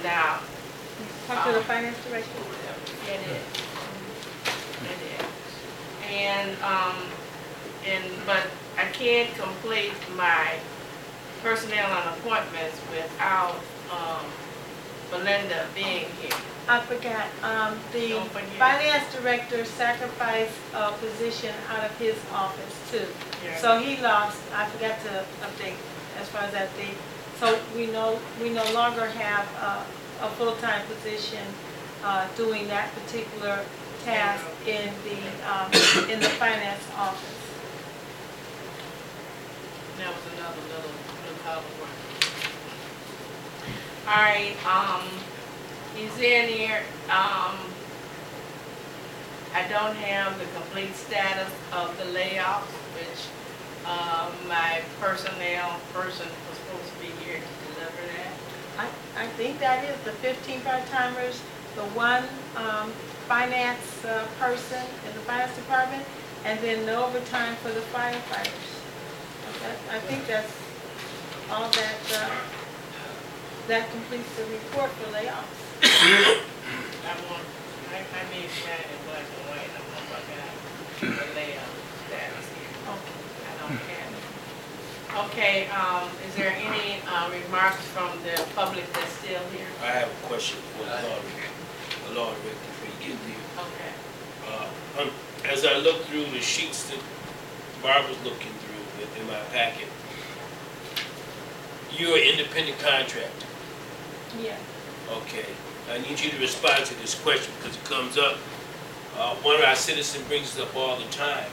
now. Talk to the finance director. It is. It is. But I can't complete my personnel and appointments without, Belinda being here. I forgot, the Don't forget. finance director sacrificed a position out of his office too. Yeah. So he lost, I forgot to update as far as that thing. So we no longer have a full-time position doing that particular task in the finance office. That was another little color work. All right, is there any, I don't have the complete status of the layoffs, which, my personnel person was supposed to be here to deliver that. I think that is the 15 part-timers, the one finance person in the finance department, and then the overtime for the firefighters. I think that's all that completes the report for layoffs. I need that in black and white. I want my guy the layout status here. Okay. I don't have it. Okay, is there any remarks from the public that's still here? I have a question for the law director before you get there. Okay. As I look through the sheets that Barbara's looking through in my packet, you're an independent contractor. Yeah. Okay. I need you to respond to this question because it comes up. One of our citizens brings it up all the time.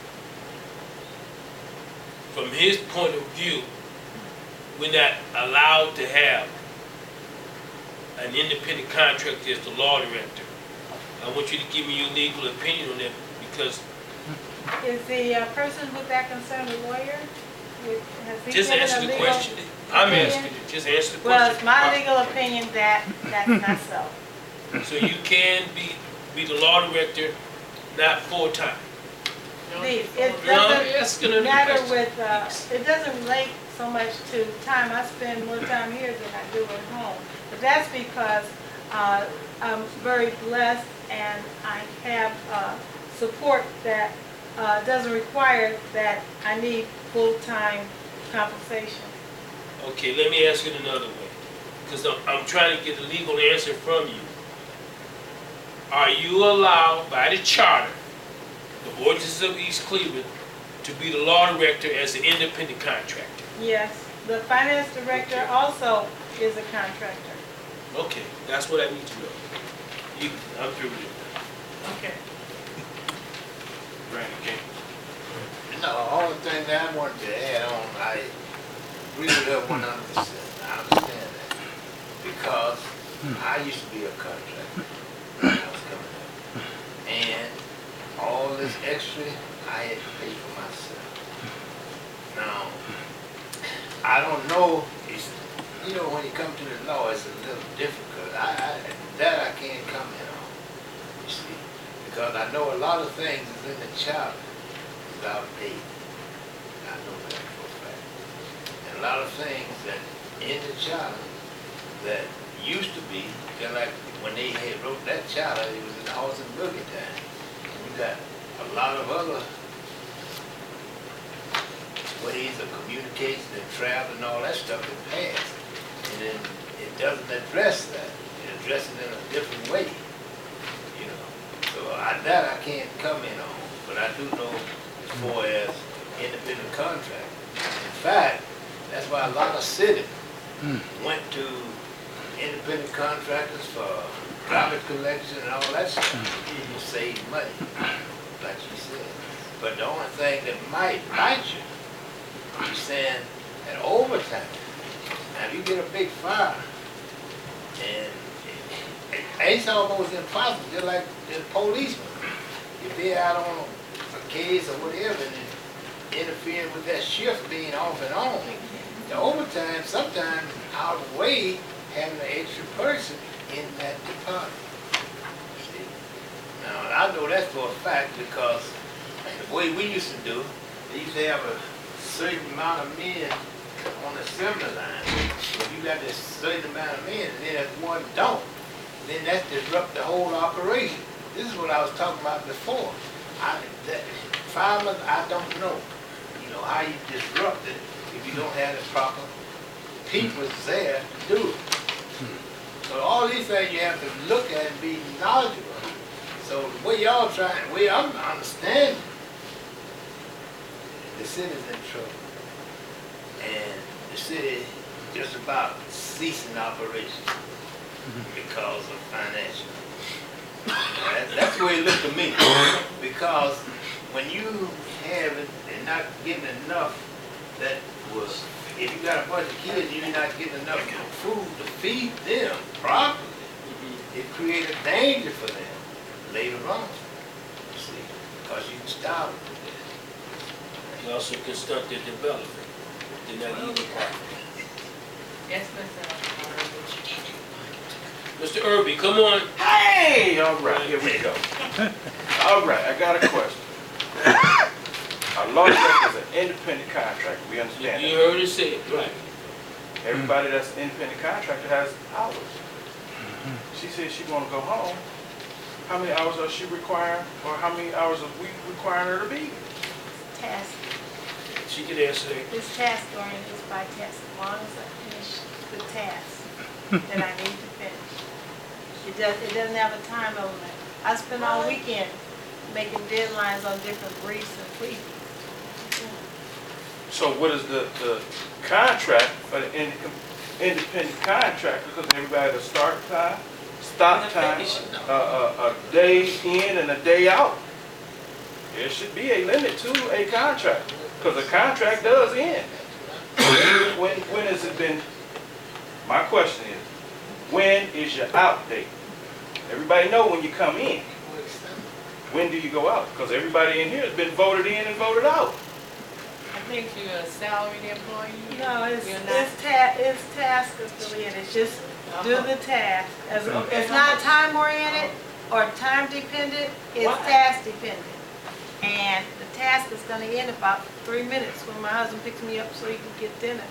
From his point of view, we're not allowed to have an independent contractor as the law director. I want you to give me your legal opinion on that because Is the person with that concern a lawyer? Has he just given answer a the legal question. I'm opinion? asking you. Just answer the Well, question. it's my legal opinion that that's not so. So you can be the law director, not full-time. It No, I'm asking her doesn't the matter question. with, it doesn't relate so much to time. I spend more time here than I do at home. But that's because I'm very blessed and I have support that doesn't require that I need full-time compensation. Okay, let me ask it another way, because I'm trying to get a legal answer from you. Are you allowed by the charter, the ordinances of East Cleveland, to be the law director as an independent contractor? Yes, the finance director Okay. also is a contractor. Okay, that's what I need to know. I'm through with it. Okay. Right, okay. No, the only thing that I wanted to add on, I agree with her 100%. I understand that. Because I used to be a contractor when I was coming up. And all this extra, I had to pay for myself. Now, I don't know, it's, you know, when you come to the law, it's a little difficult. That I can't comment on, you see. Because I know a lot of things is in the charter is outdated. I know that for a fact. And a lot of things that in the charter that used to be, just like when they had wrote that charter, it was in the horse and buggy time. We got a lot of other ways of communication and travel and all that stuff that passed. And then it doesn't address that. It addresses it in a different way. You know. So that I can't comment on. But I do know as far as independent contract. In fact, that's why a lot of cities went to independent contractors for garbage collection and all that stuff. You save money, like you said. But the only thing that might bite you, you're saying that overtime. Now, if you get a big fire, and it's almost impossible, just like the policemen. If they're out on a case or whatever, and interfering with that shift being off and on, the overtime sometimes outweigh having an extra person in that department. See? Now, I know that for a fact because the way we used to do, they used to have a certain amount of men on the assembly line. If you you got this certain amount of men, and then if one don't, then that disrupt the whole operation. This is what I was talking about before. Farmers, I don't know, you know, how you disrupt it if you don't have the proper people there to do it. So all these things you have to look at and be knowledgeable. So the way y'all trying, the way I'm understanding, the city's in trouble. And the city just about ceasing operation because of financial. That's the way it looked to me. Because when you have it and not getting enough, that was, if you got a bunch of kids and you're not getting enough food to feed them properly, it creates a danger for them later on, you see, because you can starve them to death. You also can stunt their development. They're not even part. Yes, Mr. Irby, come on. Hey, all right, here we go. All right, I got a question. A law check is an independent contractor, we understand You that. heard it said, right. Everybody that's an independent contractor has hours. She said she wanna go home. How many hours does she require, or how many hours a week requiring her to be? Task, She can answer that. this task oriented is by task, as long as I finish the task that I need to finish. It doesn't have a time element. I spend all weekend making deadlines on different briefs and pleadings. So what is the contract for the independent contractor, because everybody has a start time, stop time, a day in and a day out. There should be a limit to a contract, because a contract does end. When has it been, my question is, when is your out date? Everybody know when you come in. When do you go out? Because everybody in here has been voted in and voted out. I think you're a salaried employee. No, it's You're not. task affiliated, it's just do the task. It's not time oriented or time dependent, it's What? task dependent. And the task is gonna end about 3 minutes when my husband picks me up so he can get dinner.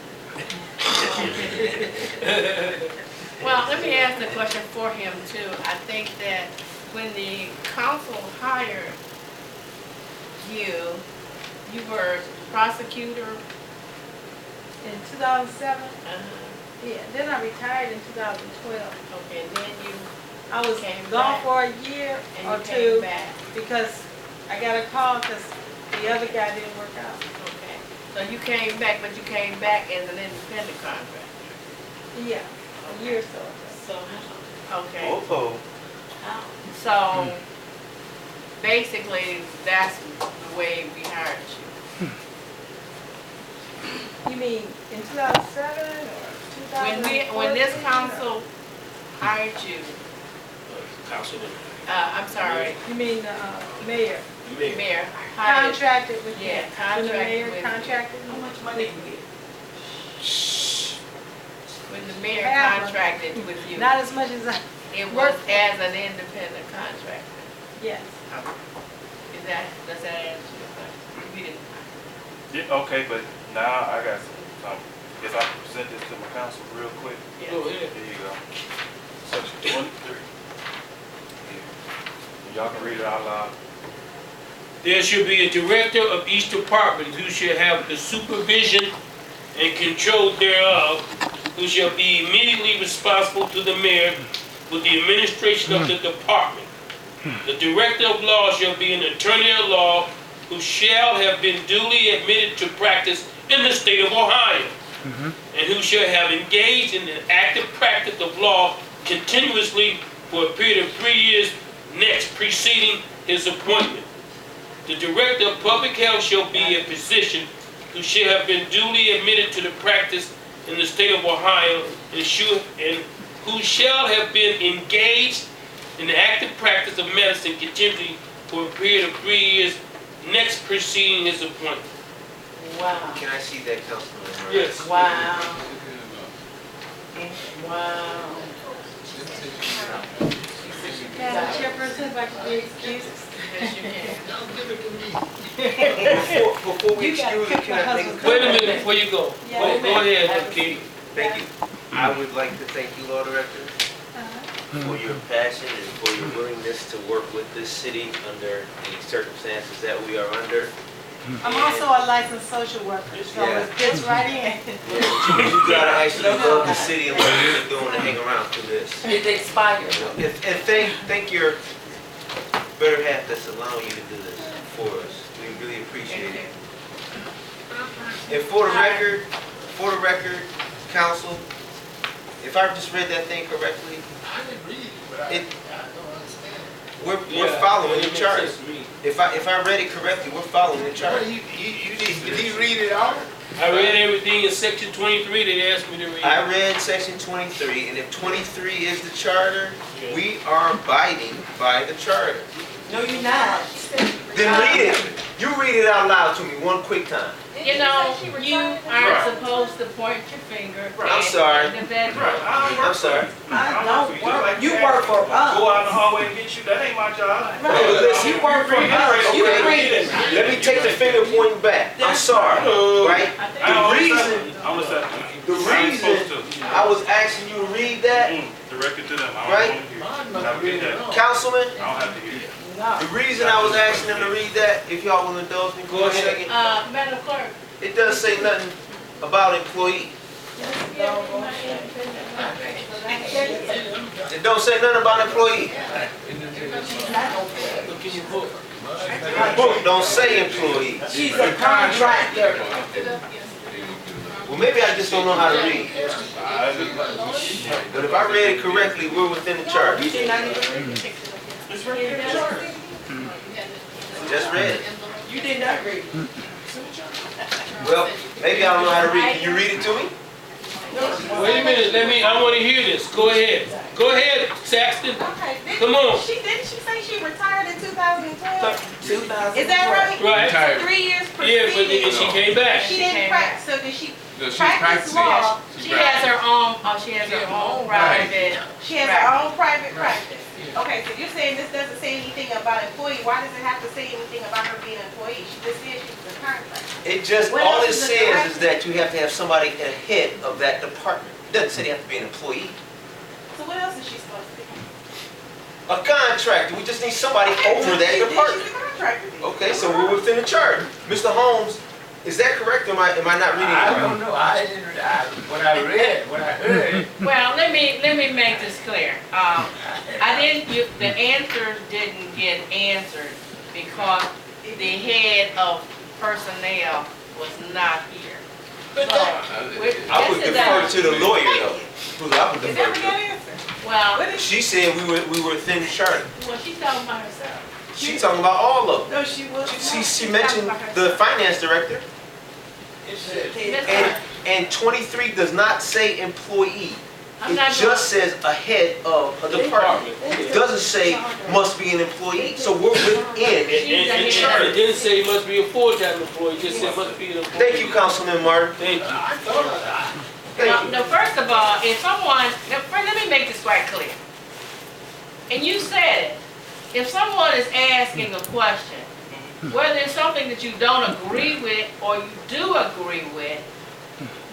Well, let me ask the question for him too. I think that when the council hired you, you were prosecutor. In 2007, Uh-huh. yeah, then I retired in 2012. Okay, then you I was Came gone back. for a year and or you came two back. because I got a call because the other guy didn't work out. Okay, so you came back, but you came back as an independent contractor. Yeah, a year or so ago. So, okay. Oh, So, basically, that's the way we hired you. You mean in 2007 or 2014? When this council hired you, Councilman. I'm sorry, You mean mayor? Mayor. Mayor hired. Contracted with Yeah, him. When the contracted mayor with- contracted How me. much money you get? When the mayor Half. contracted with you, Not as much as I, it was work. as an independent contractor. yes. Is that, does that answer your question? We didn't. yeah, okay, but now I got some, if I can present this to my council real quick. Yeah. Go ahead. Here you go. Section 23. Y'all can read it out loud. There should be a director of each department who shall have the supervision and control thereof, who shall be immediately responsible to the mayor for the administration of the department. The director of law shall be an attorney of law who shall have been duly admitted to practice in the state of Ohio, and who shall have engaged in the active practice of law continuously for a period of 3 years next preceding his appointment. The director of public health shall be a physician who shall have been duly admitted to the practice in the state of Ohio, and who shall have been engaged in the active practice of medicine continually for a period of 3 years next preceding his appointment. Wow. Can I see that, Councilman? Yes. Wow. Wow. Madam Chairperson, if I could be excused. Yes, you can. Before we You gotta excuse, pick can my I make a husband. Wait a comment? minute before you go. Yeah. Go ahead, Keith. Thank you. I would like to thank you, Law Director, for your passion and for your willingness to work with this city under the circumstances that we are under. I'm also a licensed social worker, so Yeah. it fits right in. You gotta actually love the city and what you're doing to hang around through this. It expired. And thank your better half that's allowing you to do this for us. We really appreciate it. And for the record, council, if I just read that thing correctly, I didn't read it, but I don't understand. we're following the charter. If I read it correctly, we're following the What, charter. did he read it all? I read everything in section 23 they asked me to read. I read section 23, and if 23 is the charter, Yeah. we are abiding by the charter. No, you're not. Then read it. You read it out loud to me one quick time. You know, you aren't supposed to point your finger I'm sorry. at the bedroom. Right, I don't work I'm sorry. I don't Just work. like You ask work for me to Go out in us. the hallway and get you, that ain't my job. Hey, listen, You work for us. You Okay. read it. Let me take the finger pointing back. I'm sorry, right? The reason I'm listening. The reason I was asking you to read that, Direct it to them, I Right? don't want to hear. Have a good day. Councilman, I don't have to hear you. No. the reason I was asking them to read that, if y'all will indulge me for a second, Madam Clerk. it doesn't say nothing about employee. It don't say nothing about employee. Look in your book. The book don't say employee. She's a contractor. Well, maybe I just don't know how to read. I just- But if I read it correctly, we're within the charter. You did not even read it. It's right in the charter. Just read it. You did not read it. Well, maybe I don't know how to read. Can you read it to me? Wait a minute, I want to hear this. Go ahead. Go ahead, Saxton. Come on. Didn't she say she retired in 2012? 2000. Is that right? Right. 3 years Yeah, but preceding. then she came back. She didn't practice, so did she No, she's practice practicing. law? She has her own, she has her own private. She has her own private practice. Okay, so you're saying this doesn't say anything about employee. Why does it have to say anything about her being an employee? She just said she was a contractor. It just, What all else it is the says direction? is that you have to have somebody ahead of that department. It doesn't say they have to be an employee. So what else is she supposed to be? A contractor, we just need somebody over that department. She's a contractor. then. Okay, so we're within the charter. Mr. Holmes, is that correct or am I not reading I it right? don't know, what I heard, Well, let me make this clear. The answers didn't get answered because the head of personnel was not here. So, I would this is defer a- to the lawyer though. Who I would Is that defer what to. that answer? Well, What is She said we were within the charter. well, she's talking about herself. She talking about all of them. No, she was. She mentioned the finance director. it said, Miss- And 23 does not say employee. I'm It not just says ahead of a department. It doesn't say must be an employee. So we're within. And the charter didn't say it must be a full-time employee, it just said it must be an employee. Thank you, Councilman Martin. Thank you. I thought of that. Thank you. No, first of all, if someone, let me make this quite clear. And you said it, if someone is asking a question, whether it's something that you don't agree with or you do agree with,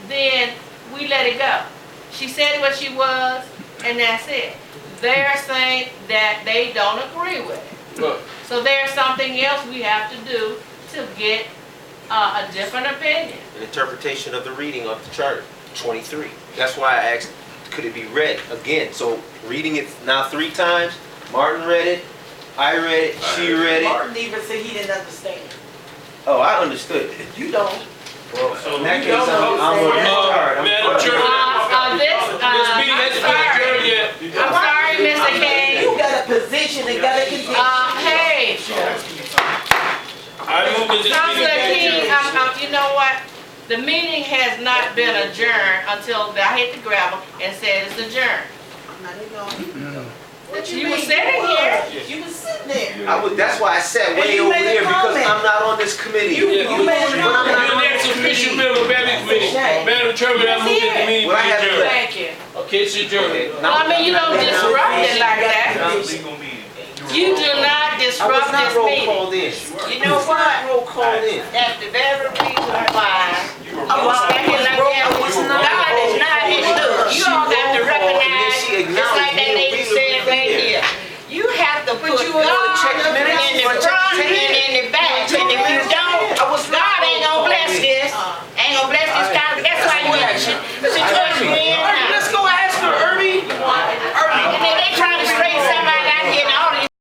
then we let it go. She said what she was, and that's it. They're saying that they don't agree with it. Look, So there's something else we have to do to get a different opinion. An interpretation of the reading of the charter, 23. That's why I asked, could it be read again? So reading it now 3 times, Martin read it, I read it, she read it. Martin even said he didn't understand. Oh, I understood. You don't. Well, in that You case, don't I'm on that chart. Madam Chairman. This meeting I'm hasn't been adjourned sorry. yet. I'm sorry, Mr. King. You got a position and got a condition. Hey, I move that this Councilor meeting King, be adjourned. you know what? The meeting has not been adjourned until I hit the gravel and said it's adjourned. I didn't know. What You mean? were sitting here. You was sitting there. That's why I sat And way you over made a there because comment. I'm not on this committee. You Yeah, made a But I'm comment. not You're on the next this official committee. member of Family Committee. Shame. Madam Chairman, I move that the meeting Well, I be have to adjourned. Thank you. Okay, it's adjourned. Okay, Well, I mean, you don't disrupt it like that. Legal meeting. You do not I was disrupt not this roll meeting. called in. You know what? Roll called in. That's the very reason why. I was Walking like that. not.